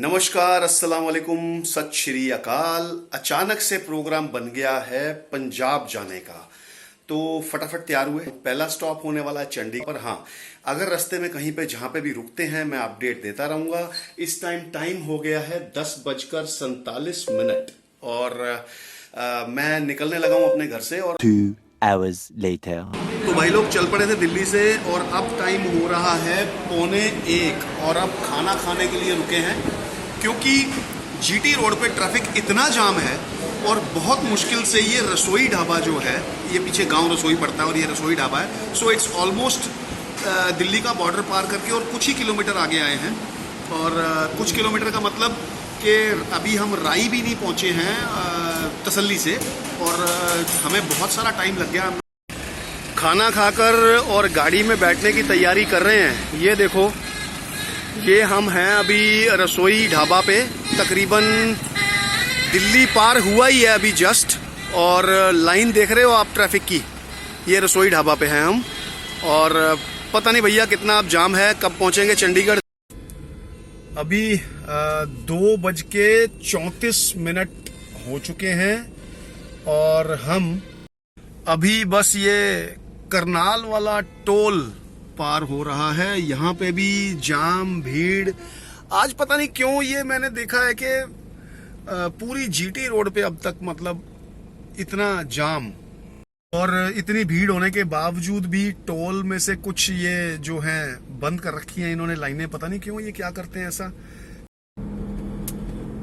नमस्कार, अस्सलाम वालेकुम, सत श्री अकाल। अचानक से प्रोग्राम बन गया है पंजाब जाने का, तो फटाफट तैयार हुए। पहला स्टॉप होने वाला है चंडीगढ़। पर हाँ, अगर रास्ते में कहीं पे जहां पे भी रुकते हैं मैं अपडेट देता रहूंगा। इस टाइम हो गया है 10:47 और मैं निकलने लगा हूं अपने घर से। और 2 hours later. तो भाई लोग चल पड़े थे दिल्ली से और अब टाइम हो रहा है 12:45 और अब खाना खाने के लिए रुके हैं, क्योंकि जीटी रोड पे ट्रैफिक इतना जाम है और बहुत मुश्किल से ये रसोई ढाबा जो है, ये पीछे गांव रसोई पड़ता है और ये रसोई ढाबा है। सो इट्स ऑलमोस्ट दिल्ली का बॉर्डर पार करके और कुछ ही किलोमीटर आगे आए हैं। और कुछ किलोमीटर का मतलब कि अभी हम राई भी नहीं पहुंचे हैं तसल्ली से, और हमें बहुत सारा टाइम लग गया। खाना खाकर और गाड़ी में बैठने की तैयारी कर रहे हैं। ये देखो, ये हम हैं अभी रसोई ढाबा पे। तकरीबन दिल्ली पार हुआ ही है अभी जस्ट, और लाइन देख रहे हो आप ट्रैफिक की। ये रसोई ढाबा पे हैं हम, और पता नहीं भैया कितना अब जाम है, कब पहुंचेंगे चंडीगढ़। अभी 2:34 हो चुके हैं और हम अभी बस ये करनाल वाला टोल पार हो रहा है। यहाँ पे भी जाम, भीड़। आज पता नहीं क्यों ये मैंने देखा है कि पूरी जीटी रोड पे अब तक मतलब इतना जाम और इतनी भीड़ होने के बावजूद भी टोल में से कुछ ये जो है बंद कर रखी हैं इन्होंने लाइनें। पता नहीं क्यों ये क्या करते हैं ऐसा।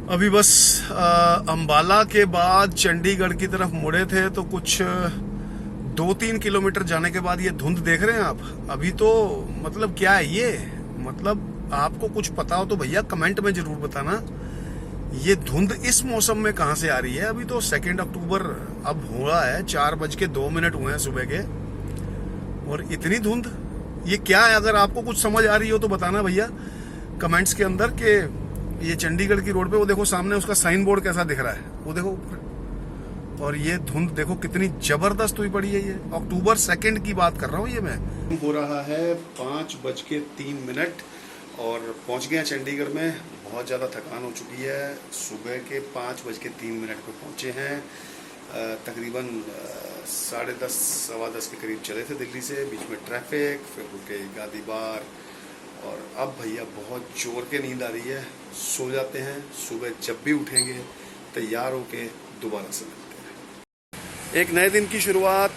अभी बस अंबाला के बाद चंडीगढ़ की तरफ मुड़े थे, तो कुछ 2-3 किलोमीटर जाने के बाद ये धुंध देख रहे हैं आप। अभी तो मतलब क्या है ये, मतलब आपको कुछ पता हो तो भैया कमेंट में जरूर बताना। ये धुंध इस मौसम में कहां से आ रही है। अभी तो 2 अक्टूबर अब हुआ है, 4:02 हुए हैं सुबह के, और इतनी धुंध ये क्या है। अगर आपको कुछ समझ आ रही हो तो बताना भैया कमेंट्स के अंदर कि ये चंडीगढ़ की रोड पे वो देखो सामने उसका साइन बोर्ड कैसा दिख रहा है, वो देखो ऊपर। और ये धुंध देखो कितनी जबरदस्त हुई पड़ी है। ये अक्टूबर 2 की बात कर रहा हूँ। ये मैं हो रहा है 5:03 और पहुंच गए चंडीगढ़ में। बहुत ज़्यादा थकान हो चुकी है। सुबह के 5:03 पे पहुंचे हैं। तकरीबन 10:30 सवा 10 के करीब चले थे दिल्ली से। बीच में ट्रैफिक, फिर रुके गादीबार, और अब भैया बहुत जोर के नींद आ रही है। सो जाते हैं, सुबह जब भी उठेंगे तैयार होके दोबारा से मिलते हैं। एक नए दिन की शुरुआत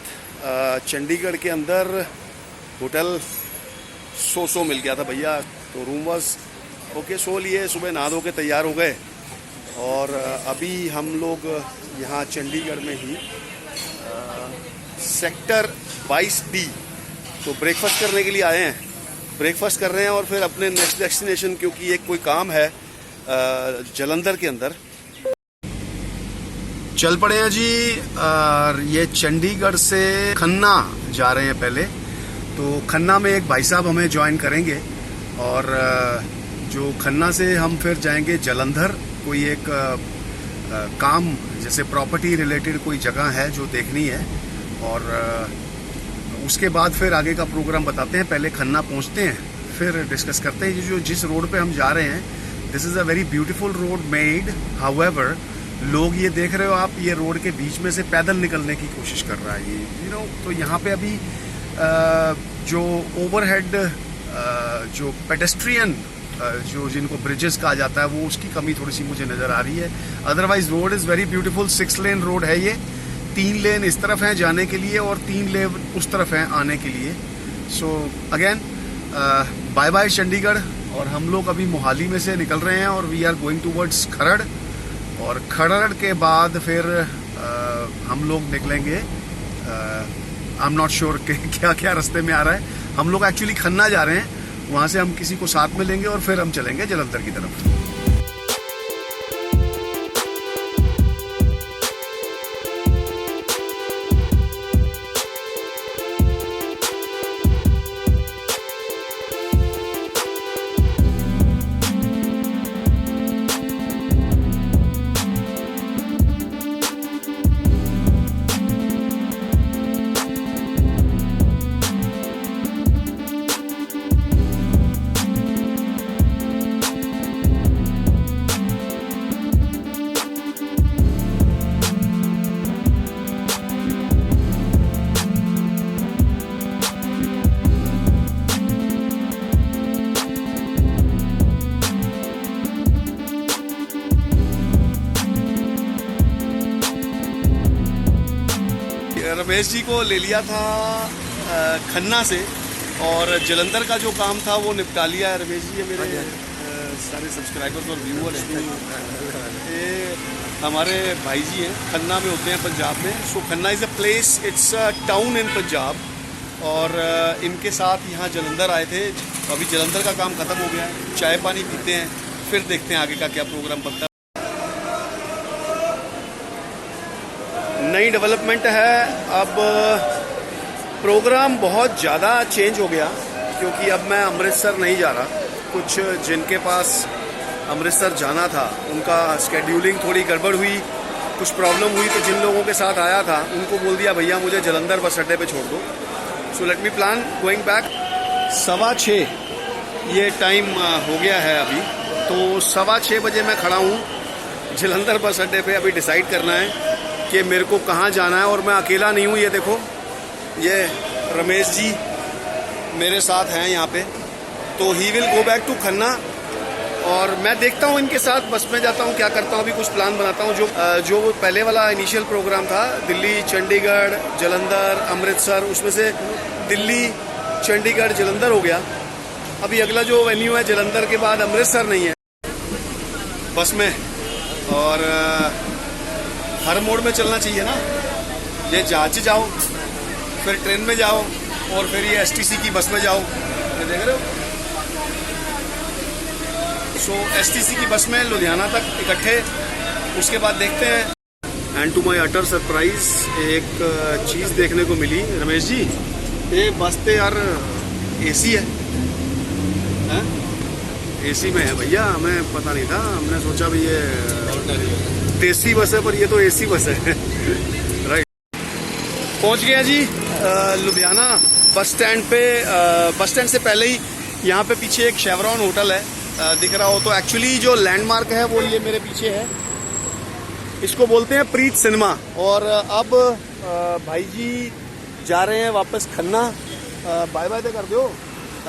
चंडीगढ़ के अंदर। होटल सो मिल गया था भैया, तो रूम वाज ओके, सो लिए। सुबह नहा धो के तैयार हो गए और अभी हम लोग यहाँ चंडीगढ़ में ही सेक्टर 22D तो ब्रेकफास्ट करने के लिए आए हैं। ब्रेकफास्ट कर रहे हैं और फिर अपने नेक्स्ट डेस्टिनेशन, क्योंकि एक कोई काम है जालंधर के अंदर, चल पड़े हैं जी। ये चंडीगढ़ से खन्ना जा रहे हैं पहले, तो खन्ना में एक भाई साहब हमें ज्वाइन करेंगे, और जो खन्ना से हम फिर जाएंगे जालंधर। कोई एक काम जैसे प्रॉपर्टी रिलेटेड कोई जगह है जो देखनी है, और उसके बाद फिर आगे का प्रोग्राम बताते हैं। पहले खन्ना पहुंचते हैं, फिर डिस्कस करते हैं। जो जिस रोड पे हम जा रहे हैं, this is a very beautiful road made. However, लोग ये देख रहे हो आप, ये रोड के बीच में से पैदल निकलने की कोशिश कर रहा है ये, तो यहाँ पे अभी जो ओवरहेड जो पेडेस्ट्रियन जो जिनको ब्रिजेस कहा जाता है, वो उसकी कमी थोड़ी सी मुझे नजर आ रही है। Otherwise road is very beautiful. 6 lane road है ये। 3 लेन इस तरफ हैं जाने के लिए और 3 लेन उस तरफ हैं आने के लिए। So again bye bye Chandigarh. और हम लोग अभी मोहाली में से निकल रहे हैं और वी आर गोइंग टूवर्ड्स खरड़, और खरड़ के बाद फिर हम लोग निकलेंगे। आई एम नॉट श्योर क्या क्या रास्ते में आ रहा है। हम लोग एक्चुअली खन्ना जा रहे हैं, वहां से हम किसी को साथ में लेंगे और फिर हम चलेंगे जालंधर की तरफ। रमेश जी को ले लिया था खन्ना से, और जलंधर का जो काम था वो निपटा लिया है। रमेश जी ये मेरे सारे सब्सक्राइबर्स और व्यूअर्स ये हमारे भाई जी हैं, खन्ना में होते हैं पंजाब में। So Khanna is a place, it's a town in Punjab, और इनके साथ यहाँ जलंधर आए थे। अभी जलंधर का काम ख़त्म हो गया है, चाय पानी पीते हैं, फिर देखते हैं आगे का क्या प्रोग्राम बनता है। नई डेवलपमेंट है, अब प्रोग्राम बहुत ज़्यादा चेंज हो गया, क्योंकि अब मैं अमृतसर नहीं जा रहा। कुछ जिनके पास अमृतसर जाना था उनका स्केड्यूलिंग थोड़ी गड़बड़ हुई, कुछ प्रॉब्लम हुई, तो जिन लोगों के साथ आया था उनको बोल दिया भैया मुझे जलंधर बस अड्डे पे छोड़ दो। So let me plan going back. 6:15 ये टाइम हो गया है अभी, तो 6:15 बजे मैं खड़ा हूँ जलंधर बस अड्डे पे। अभी डिसाइड करना है कि मेरे को कहाँ जाना है, और मैं अकेला नहीं हूँ। ये देखो, ये रमेश जी मेरे साथ हैं यहाँ पे, तो he will go back to Khanna, और मैं देखता हूँ इनके साथ बस में जाता हूँ, क्या करता हूँ। अभी कुछ प्लान बनाता हूँ। जो पहले वाला इनिशियल प्रोग्राम था दिल्ली, चंडीगढ़, जलंधर, अमृतसर, उसमें से दिल्ली, चंडीगढ़, जलंधर हो गया। अभी अगला जो वेन्यू है जलंधर के बाद अमृतसर नहीं है बस में, और हर मोड में चलना चाहिए ना। ये जहाज जाओ, फिर ट्रेन में जाओ, और फिर ये एसटीसी की बस में जाओ, ये देख रहे हो। सो एसटीसी की बस में लुधियाना तक इकट्ठे, उसके बाद देखते हैं। And to my utter surprise एक चीज़ देखने को मिली। रमेश जी ये बस तो यार एसी है, एसी में है भैया, हमें पता नहीं था। हमने सोचा भी ये देसी बस है, पर ये तो एसी बस है। राइट, पहुंच गया जी लुधियाना बस स्टैंड पे। बस स्टैंड से पहले ही यहाँ पे पीछे एक शेवरॉन होटल है, दिख रहा हो तो। एक्चुअली जो लैंडमार्क है वो ये मेरे पीछे है, इसको बोलते हैं प्रीत सिनेमा। और अब भाई जी जा रहे हैं वापस खन्ना। बाय बाय तो कर दो,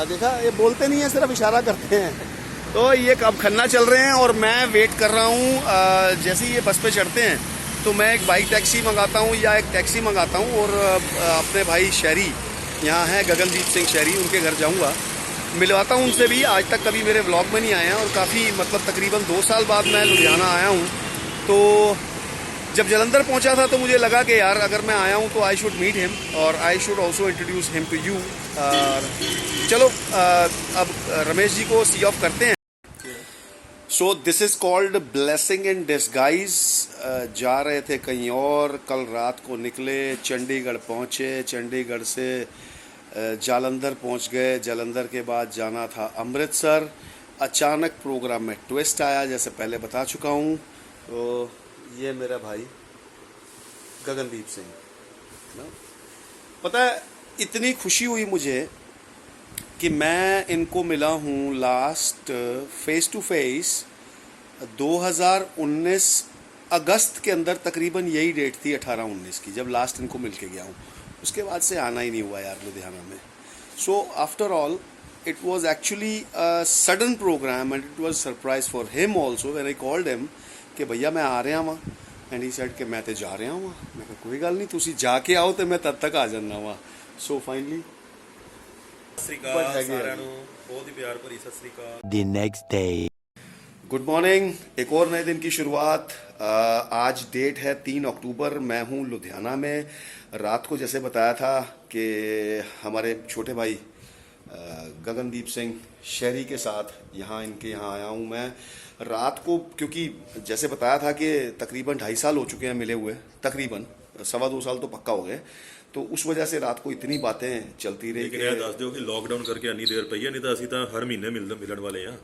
देखा ये बोलते नहीं है, सिर्फ इशारा करते हैं। तो ये अब खन्ना चल रहे हैं, और मैं वेट कर रहा हूँ। जैसे ही ये बस पे चढ़ते हैं तो मैं एक बाइक टैक्सी मंगाता हूँ या एक टैक्सी मंगाता हूँ, और अपने भाई शहरी यहाँ हैं गगनदीप सिंह शहरी, उनके घर जाऊँगा, मिलवाता हूँ उनसे भी। आज तक कभी मेरे व्लॉग में नहीं आए हैं, और काफ़ी मतलब तकरीबन 2 साल बाद मैं लुधियाना आया हूँ। तो जब जलंधर पहुँचा था तो मुझे लगा कि यार अगर मैं आया हूँ तो आई शुड मीट हिम, और I should also introduce him to you. चलो अब रमेश जी को सी ऑफ करते हैं। So this is called blessing in disguise. जा रहे थे कहीं और, कल रात को निकले, चंडीगढ़ पहुँचे, चंडीगढ़ से जालंधर पहुँच गए, जालंधर के बाद जाना था अमृतसर। अचानक प्रोग्राम में ट्विस्ट आया, जैसे पहले बता चुका हूँ। तो ये मेरा भाई गगनदीप सिंह ना, पता है इतनी खुशी हुई मुझे कि मैं इनको मिला हूँ लास्ट फेस टू फेस 2019 अगस्त के अंदर, तकरीबन यही डेट थी 18-19 की, जब लास्ट इनको मिल के गया हूँ। उसके बाद से आना ही नहीं हुआ यार लुधियाना में। So after all it was actually a sudden programme, and it was surprise for him also when I called him कि भैया मैं आ रहा वहाँ। एंड ही सेड कि मैं तो जा रहा हूँ। मैं कहा कोई गल नहीं, तुसी जाके आओ तो मैं तद तक आ जाना वहाँ। सो फाइनली बहुत ही प्यार भरी सत श्री अकाल। The next day. Good morning, एक और नए दिन की शुरुआत। आज डेट है 3 अक्टूबर। मैं हूँ लुधियाना में। रात को जैसे बताया था कि हमारे छोटे भाई गगनदीप सिंह शहरी के साथ इनके यहाँ आया हूँ मैं रात को, क्योंकि जैसे बताया था कि तकरीबन 2.5 साल हो चुके हैं मिले हुए, तकरीबन 1.25-2 साल तो पक्का हो गए। तो उस वजह से रात को इतनी बातें चलती रही। लेकिन यह दस दो कि लॉकडाउन करके इन्नी देर पई है, नहीं तो ਅਸੀਂ ਤਾਂ हर महीने मिलन वाले हैं।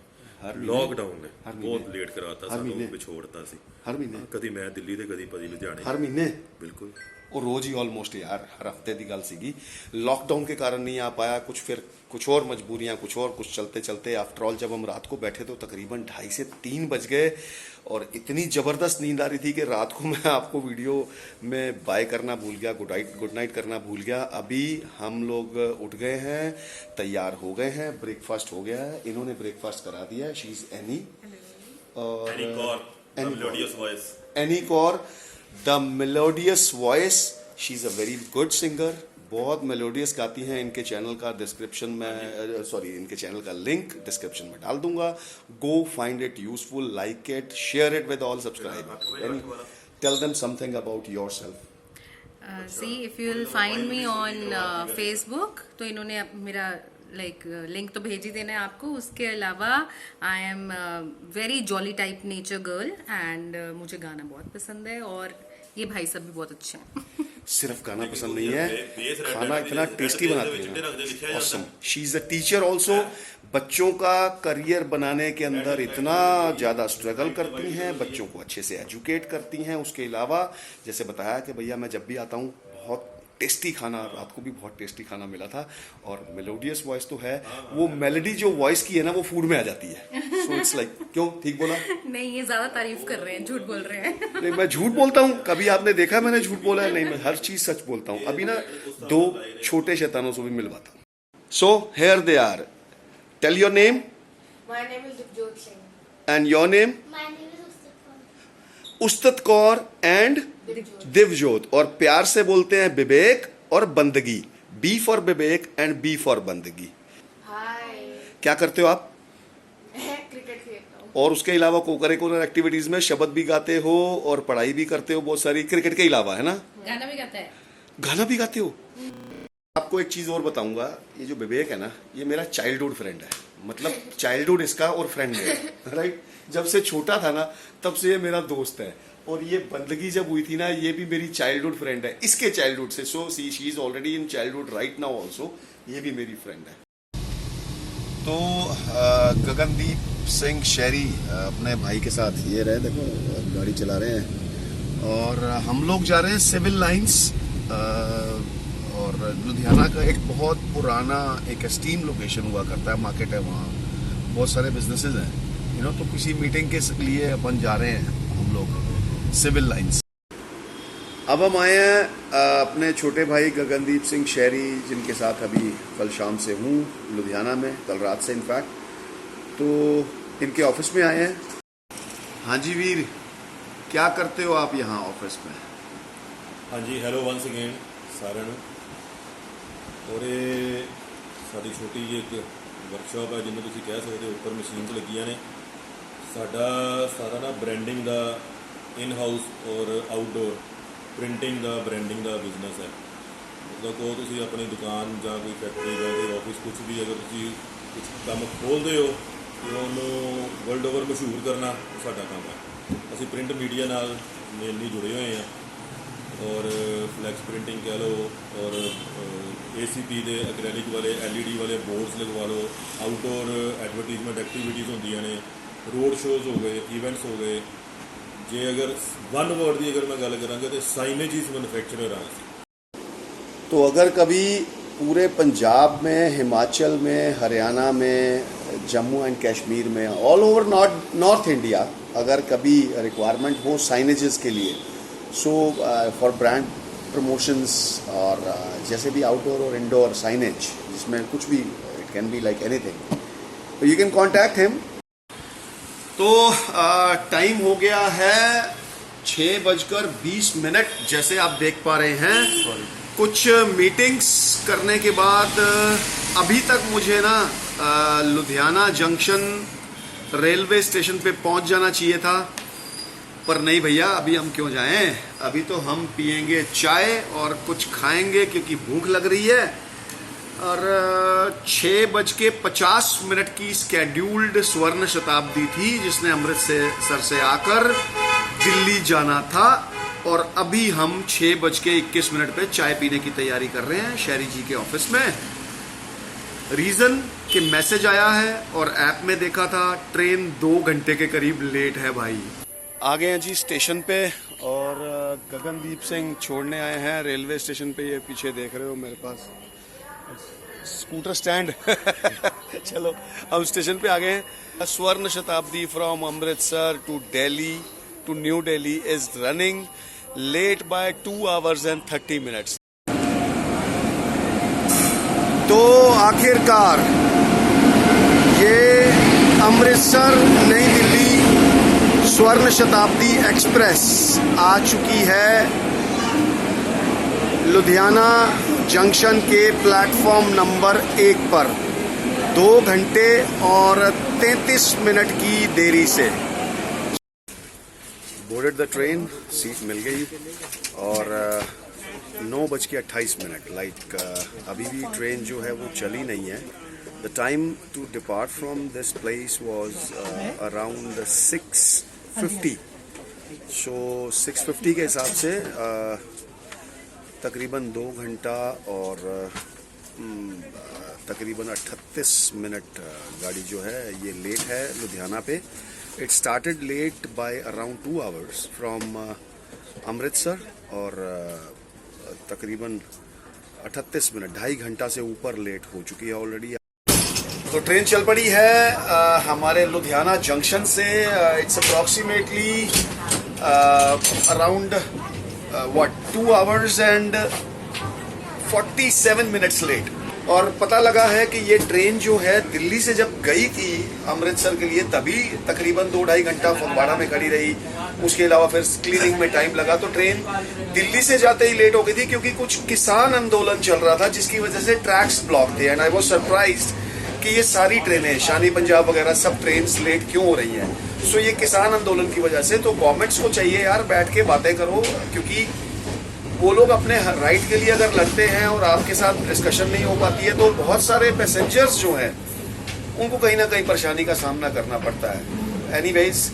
लॉकडाउन ने बहुत लेट कराता, ਸਾਨੂੰ ਵਿਛੋੜਤਾ ਸੀ। हर महीने कभी मैं दिल्ली ਤੇ कभी ਪਦੀ ਲੁਧਿਆਣੇ। हर महीने बिल्कुल, और रोज ही ऑलमोस्ट यार, हर हफ्ते की गल सीगी। लॉकडाउन के कारण नहीं आ पाया, कुछ और मजबूरियां, कुछ चलते चलते आफ्टर ऑल जब हम रात को बैठे तो तकरीबन 2:30 से 3 बज गए। और इतनी ज़बरदस्त नींद आ रही थी कि रात को मैं आपको वीडियो में बाय करना भूल गया, गुड नाइट करना भूल गया। अभी हम लोग उठ गए हैं, तैयार हो गए हैं, ब्रेकफास्ट हो गया है, इन्होंने ब्रेकफास्ट करा दिया है। शी इज़ एनी और any Kaur, the melodious voice. Any Kaur the melodious voice. She is a very good singer, बहुत मेलोडियस गाती हैं। इनके चैनल का डिस्क्रिप्शन में इनके चैनल का लिंक डिस्क्रिप्शन में डाल दूंगा। Go find it useful, like it, share it with all, subscribe, tell them something about yourself. See if you will find me on Facebook, तो इन्होंने मेरा लिंक तो भेज ही देना है आपको। उसके अलावा I am very jolly type nature girl and मुझे गाना बहुत पसंद है, और ये भाई सब भी बहुत अच्छे हैं। सिर्फ गाना पसंद नहीं है, खाना इतना टेस्टी बनाती है। Awesome. She is a teacher also. बच्चों का करियर बनाने के अंदर इतना ज़्यादा स्ट्रगल करती हैं, बच्चों को अच्छे से एजुकेट करती हैं। उसके अलावा जैसे बताया कि भैया मैं जब भी आता हूँ बहुत टेस्टी खाना, रात को भी बहुत टेस्टी खाना मिला था। और मेलोडियस वॉइस तो है, वो मेलोडी जो वॉइस की है ना वो फूड में आ जाती है। सो इट्स लाइक, क्यों ठीक बोला? नहीं, ये ज्यादा तारीफ कर रहे हैं, झूठ बोल रहे हैं। नहीं, मैं झूठ बोलता हूँ? कभी आपने देखा मैंने झूठ बोला है? नहीं, मैं हर चीज सच बोलता हूँ। अभी ना 2 छोटे शैतानों से भी मिलवाता हूँ। So here they are, tell your name. My name is Dipjot Singh. And your name? My name is Ustat Kaur. Ustat Kaur and Divjot. और प्यार से बोलते हैं बिबेक और Bandagi. B for Bibek and B for Bandagi. Hi. क्या करते हो आप? क्रिकेट खेलता हूँ। और उसके अलावा कोकरिकुलर एक्टिविटीज में शब्द भी गाते हो और पढ़ाई भी करते हो बहुत सारी, क्रिकेट के अलावा, है ना? गाना भी गाता है। गाना भी गाते हो? आपको एक चीज और बताऊंगा, ये जो विवेक है ना, ये मेरा चाइल्डहुड फ्रेंड है। मतलब चाइल्डहुड इसका और फ्रेंड मेरा, राइट? जब से छोटा था ना तब से ये मेरा दोस्त है। और ये बंदगी जब हुई थी ना, ये भी मेरी चाइल्डहुड फ्रेंड है, इसके चाइल्डहुड से। So she is already in childhood right now also. ये भी मेरी फ्रेंड है। तो गगनदीप सिंह शहरी अपने भाई के साथ ये रहे, देखो गाड़ी चला रहे हैं। और हम लोग जा रहे हैं सिविल लाइंस। और लुधियाना का एक बहुत पुराना एक एस्टीम लोकेशन हुआ करता है, मार्केट है वहाँ, बहुत सारे बिजनेसेस हैं, यू नो। तो किसी मीटिंग के लिए अपन जा रहे हैं हम लोग सिविल लाइंस। अब हम आए हैं अपने छोटे भाई गगनदीप सिंह शहरी, जिनके साथ अभी कल शाम से हूँ लुधियाना में, कल रात से इनफैक्ट। तो इनके ऑफिस में आए हैं। हाँ जी वीर, क्या करते हो आप यहाँ ऑफिस में? हाँ जी, ਹੈਲੋ ਵਨਸ ਅਗੇਨ ਸਾਰਿਆਂ ਨੂੰ। ਔਰ ਇਹ ਸਾਡੀ ਛੋਟੀ ਜਿਹੀ ਇੱਕ ਵਰਕਸ਼ਾਪ ਹੈ, ਜਿਹਨੂੰ ਤੁਸੀਂ ਕਹਿ ਸਕਦੇ ਹੋ, ਉੱਪਰ ਮਸ਼ੀਨਸ ਲੱਗੀਆਂ ਨੇ। ਸਾਡਾ ਸਾਰਾ ਨਾ ਬ੍ਰਾਂਡਿੰਗ ਦਾ ਇਨ ਹਾਊਸ ਔਰ ਆਊਟਡੋਰ ਪ੍ਰਿੰਟਿੰਗ ਦਾ ਬ੍ਰਾਂਡਿੰਗ ਦਾ ਬਿਜ਼ਨਸ ਹੈ। ਮਤਲਬ ਕਹੋ ਤੁਸੀਂ ਆਪਣੀ ਦੁਕਾਨ ਜਾਂ ਕੋਈ ਫੈਕਟਰੀ ਜਾਂ ਕੋਈ ਆਫਿਸ, ਕੁਛ ਵੀ ਅਗਰ ਤੁਸੀਂ ਕੁਛ ਕੰਮ ਖੋਲ੍ਹਦੇ ਹੋ ਤੇ ਉਹਨੂੰ ਵਰਲਡ ਓਵਰ ਮਸ਼ਹੂਰ ਕਰਨਾ ਸਾਡਾ ਕੰਮ ਹੈ। ਅਸੀਂ ਪ੍ਰਿੰਟ ਮੀਡੀਆ ਨਾਲ ਮੇਨਲੀ ਜੁੜੇ ਹੋਏ ਹਾਂ। और फ्लैक्स प्रिंटिंग कह लो, और ACP ਦੇ ਐਕ੍ਰੈਲਿਕ ਵਾਲੇ LED ਵਾਲੇ ਬੋਰਡਸ ਲਗਵਾ ਲਓ, ਆਊਟਡੋਰ ਐਡਵਰਟਾਈਜ਼ਮੈਂਟ ਐਕਟੀਵਿਟੀਜ਼ ਹੁੰਦੀਆਂ ਨੇ, रोड शोज़ हो गए, इवेंट्स हो गए। जे अगर वन वर्ड की अगर मैं गल करांगा तो साइनेजिस मैन्युफैक्चरर हाँ। तो अगर कभी पूरे पंजाब में, हिमाचल में, हरियाणा में, जम्मू एंड कश्मीर में, ऑल ओवर नॉर्थ इंडिया अगर कभी रिक्वायरमेंट हो साइनेजेस के लिए, सो फॉर ब्रांड प्रमोशंस और जैसे भी आउटडोर और इंडोर साइनेज, जिसमें कुछ भी, it can be like anything, तो यू कैन कॉन्टैक्ट हिम। तो टाइम हो गया है 6:20। जैसे आप देख पा रहे हैं, कुछ मीटिंग्स करने के बाद अभी तक मुझे ना लुधियाना जंक्शन रेलवे स्टेशन पे पहुंच जाना चाहिए था, पर नहीं भैया, अभी हम क्यों जाएं। अभी तो हम पियेंगे चाय और कुछ खाएंगे क्योंकि भूख लग रही है। और 6:50 की स्केड्यूल्ड स्वर्ण शताब्दी थी, जिसने अमृतसर से आकर दिल्ली जाना था। और अभी हम 6:21 पे चाय पीने की तैयारी कर रहे हैं शहरी जी के ऑफिस में। रीज़न कि मैसेज आया है और ऐप में देखा था, ट्रेन 2 घंटे के करीब लेट है भाई। आ गए हैं जी स्टेशन पे, और गगनदीप सिंह छोड़ने आए हैं रेलवे स्टेशन पे। ये पीछे देख रहे हो मेरे पास स्कूटर स्टैंड। चलो हम स्टेशन पे आ गए हैं। Swarna Shatabdi from Amritsar to Delhi to New Delhi is running late by 2 hours and 30 minutes। तो आखिरकार ये अमृतसर नई दिल्ली स्वर्ण शताब्दी एक्सप्रेस आ चुकी है लुधियाना जंक्शन के प्लेटफॉर्म नंबर 1 पर 2 घंटे और 33 मिनट की देरी से बोर्डेड द ट्रेन, सीट मिल गई और 9:28 लाइक अभी भी ट्रेन जो है वो चली नहीं है. The time to depart from this place was around 6:50. सो 6:50 के हिसाब से तकरीबन 2 घंटा और तकरीबन 38 मिनट गाड़ी जो है ये लेट है लुधियाना पे. It started late by around 2 hours from Amritsar और तकरीबन 38 मिनट, 2.5 घंटा से ऊपर लेट हो चुकी है ऑलरेडी. तो ट्रेन चल पड़ी है हमारे लुधियाना जंक्शन से. It's approximately around 2 hours and 47 minutes late. और पता लगा है कि ये ट्रेन जो है दिल्ली से जब गई थी अमृतसर के लिए तभी तकरीबन 2-2.5 घंटा फगवाड़ा में खड़ी रही. उसके अलावा फिर क्लीनिंग में टाइम लगा. तो ट्रेन दिल्ली से जाते ही लेट हो गई थी क्योंकि कुछ किसान आंदोलन चल रहा था जिसकी वजह से ट्रैक्स ब्लॉक थे. एंड आई वाज सरप्राइज्ड कि ये सारी ट्रेनें शानी पंजाब वगैरह सब ट्रेन लेट क्यों हो रही हैं. सो ये किसान आंदोलन की वजह से. तो गवर्नमेंट्स को चाहिए यार बैठ के बातें करो, क्योंकि वो लोग अपने राइट के लिए अगर लड़ते हैं और आपके साथ डिस्कशन नहीं हो पाती है तो बहुत सारे पैसेंजर्स जो हैं उनको कहीं ना कहीं परेशानी का सामना करना पड़ता है. एनीवेज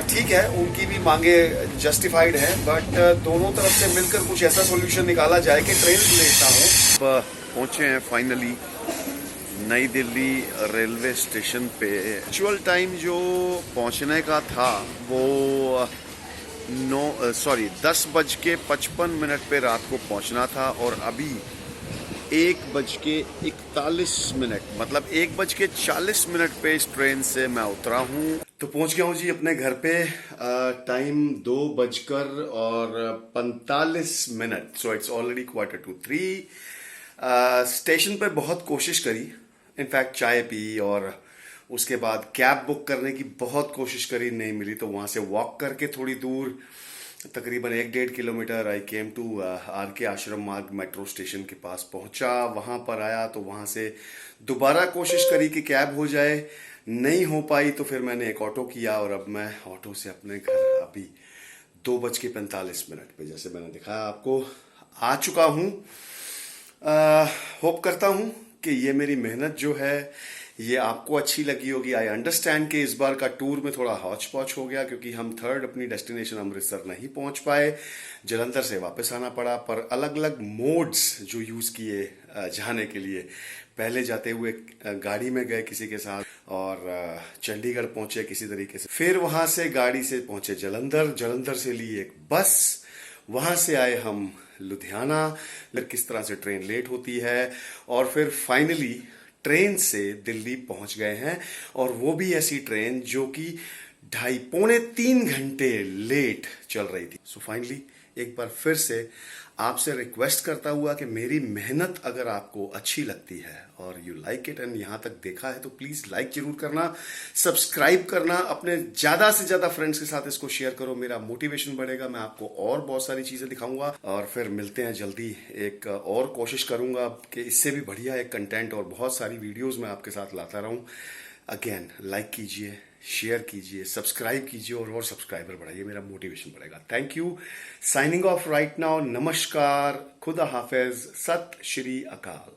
ठीक है, उनकी भी मांगे जस्टिफाइड है, बट दोनों तरफ से मिलकर कुछ ऐसा सोल्यूशन निकाला जाए कि ट्रेन लेट ना हो. पहुंचे हैं फाइनली नई दिल्ली रेलवे स्टेशन पे. एक्चुअल टाइम जो पहुंचने का था वो 10:55 पे रात को पहुंचना था और अभी 1:41 मतलब 1:40 पे इस ट्रेन से मैं उतरा हूँ. तो पहुंच गया हूँ जी अपने घर पे. Time 2:45. So it's already 2:45. Station पे बहुत कोशिश करी, इनफैक्ट चाय पी और उसके बाद कैब बुक करने की बहुत कोशिश करी, नहीं मिली. तो वहां से वॉक करके थोड़ी दूर तकरीबन 1-1.5 kilometre I came to RK Ashram मार्ग मेट्रो स्टेशन के पास पहुंचा. वहां पर आया तो वहां से दोबारा कोशिश करी कि कैब हो जाए, नहीं हो पाई. तो फिर मैंने एक ऑटो किया और अब मैं ऑटो से अपने घर अभी 2:45 पे, जैसे मैंने दिखाया आपको, आ चुका हूं. होप करता हूं कि ये मेरी मेहनत जो है ये आपको अच्छी लगी होगी. आई अंडरस्टैंड कि इस बार का टूर में थोड़ा हौच पौच हो गया क्योंकि हम थर्ड अपनी डेस्टिनेशन अमृतसर नहीं पहुंच पाए, जलंधर से वापस आना पड़ा. पर अलग अलग मोड्स जो यूज किए जाने के लिए, पहले जाते हुए गाड़ी में गए किसी के साथ और चंडीगढ़ पहुंचे किसी तरीके से, फिर वहां से गाड़ी से पहुंचे जलंधर, जलंधर से ली एक बस, वहां से आए हम लुधियाना, किस तरह से ट्रेन लेट होती है और फिर फाइनली ट्रेन से दिल्ली पहुंच गए हैं. और वो भी ऐसी ट्रेन जो कि 2.5-3 घंटे लेट चल रही थी. सो फाइनली एक बार फिर से आपसे रिक्वेस्ट करता हुआ कि मेरी मेहनत अगर आपको अच्छी लगती है और यू लाइक इट एंड यहां तक देखा है तो प्लीज लाइक जरूर करना, सब्सक्राइब करना, अपने ज्यादा से ज्यादा फ्रेंड्स के साथ इसको शेयर करो. मेरा मोटिवेशन बढ़ेगा, मैं आपको और बहुत सारी चीजें दिखाऊंगा और फिर मिलते हैं जल्दी. एक और कोशिश करूंगा कि इससे भी बढ़िया एक कंटेंट और बहुत सारी वीडियोज मैं आपके साथ लाता रहूं. अगेन लाइक कीजिए, शेयर कीजिए, सब्सक्राइब कीजिए और सब्सक्राइबर बढ़ाइए, मेरा मोटिवेशन बढ़ेगा. Thank you. Signing off right now. नमस्कार, खुदा हाफिज, सत श्री अकाल.